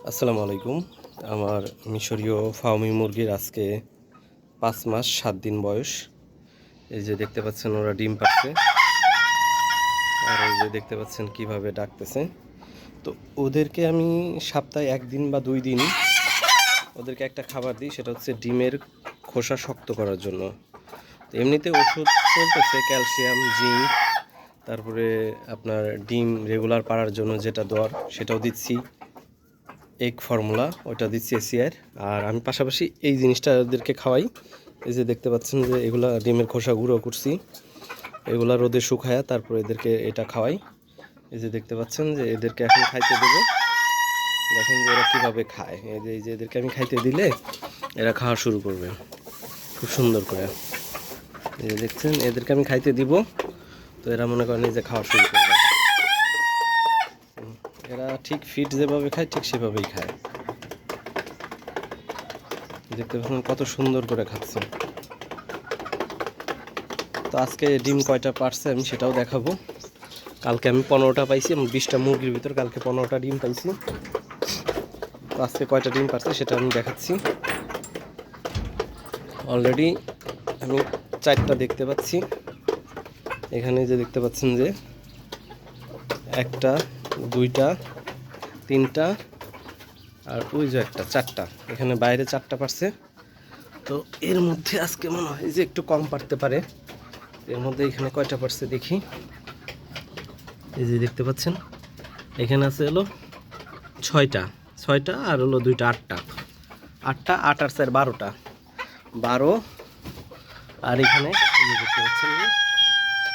আসসালামু আলাইকুম। আমার মিশরীয় ফার্মি মুরগির আজকে 5 মাস 7 দিন বয়স। এই যে দেখতে পাচ্ছেন ওরা ডিম পাড়ছে, আর এই যে দেখতে পাচ্ছেন কিভাবে ডাকতেছে। তো ওদেরকে আমি সপ্তাহে 1 দিন বা 2 দিন ওদেরকে একটা খাবার দিই, সেটা হচ্ছে ডিমের খোসা শক্ত করার জন্য। তো এমনিতে ওষুধ চলতেছে, ক্যালসিয়াম, জিঙ্ক, তারপরে আপনার ডিম রেগুলার পাড়ার জন্য যেটা দেওয়ার সেটাও দিচ্ছি, এগ ফর্মুলা ওটা দিচ্ছি এসিআর। আর আমি পাশাপাশি এই জিনিসটা ওদেরকে খাওয়াই। এই যে দেখতে পাচ্ছেন যে এগুলা ডিমের খোসা গুঁড়ো করছি, এগুলা রোদে শুকায়া তারপর এদেরকে এটা খাওয়াই। এই যে দেখতে পাচ্ছেন যে এদেরকে এখন খাইতে দেবো, দেখেন যে এরা কীভাবে খায়। এই যে এদেরকে আমি খাইতে দিলে এরা খাওয়া শুরু করবে খুব সুন্দর করে। এই যে দেখছেন এদেরকে আমি খাইতে দিব, তো এরা মনে করেন যে খাওয়া শুরু করবে। এরা ঠিক ফিট যেভাবে খায় ঠিক সেভাবেই খায়। দেখতে পাচ্ছেন কত সুন্দর করে খাচ্ছে। তো আজকে ডিম কয়টা পারছে আমি সেটাও দেখাবো। কালকে আমি 15টা পাইছি, এবং 20টা মুরগির ভিতর কালকে 15টা ডিম পাইছি। তো আজকে কয়টা ডিম পারছে সেটা আমি দেখাচ্ছি। অলরেডি আমি 4টা দেখতে পাচ্ছি। এখানে যে দেখতে পাচ্ছেন যে 1টা 2টা 3টা আর ওই যে একটা 4টা, এখানে বাইরে 4টা পারছে। তো এর মধ্যে আজকে মনে হয় যে একটু কম পারতে পারে। এর মধ্যে এখানে কয়টা পারছে দেখি। এই যে দেখতে পাচ্ছেন এখানে আছে হলো 6টা আর হলো 2টা 8টা 8টা 8 আর 4 12টা 12। আর এখানে এই যে দেখতে পাচ্ছেন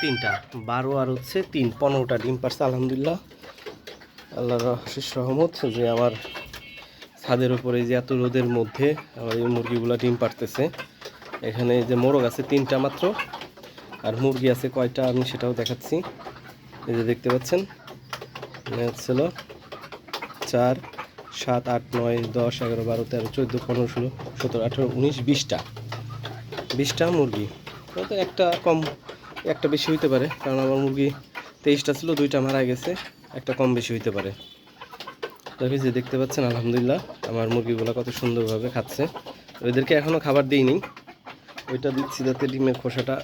3টা 12 আর হচ্ছে 3 15টা ডিম পারছে আলহামদুলিল্লাহ। আল্লাহর অশেষ রহমত যে আমার ছাদের উপরে যে এত রোদের মধ্যে আমার এই মুরগিগুলো ডিম পারতেছে। এখানে যে মোরগ আছে 3টা মাত্র, আর মুরগি আছে কয়টা আমি সেটাও দেখাচ্ছি। এই যে দেখতে পাচ্ছেন হচ্ছিল 4 7 8 9 10 11 12 13 14 15 16 17 18 19 20টা মুরগি। তো একটা কম একটা বেশি হইতে পারে, কারণ আমার মুরগি 23টা ছিল, 2টা মারা গেছে, একটা কম বেশি হইতে পারে। তবে যে দেখতে পাচ্ছেন আলহামদুলিল্লাহ আমার মুরগিগুলো কত সুন্দরভাবে খাচ্ছে। ওদেরকে এখনও খাবার দিইনি, ওইটা দিচ্ছি যাতে ডিমের খোসাটা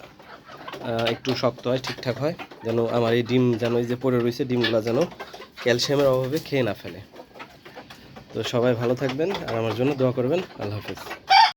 একটু শক্ত হয়, ঠিকঠাক হয়, যেন আমার এই ডিম যেন এই যে পড়ে রয়েছে ডিমগুলো যেন ক্যালসিয়ামের অভাবে খেয়ে না ফেলে। তো সবাই ভালো থাকবেন আর আমার জন্য দোয়া করবেন। আল্লাহ হাফেজ।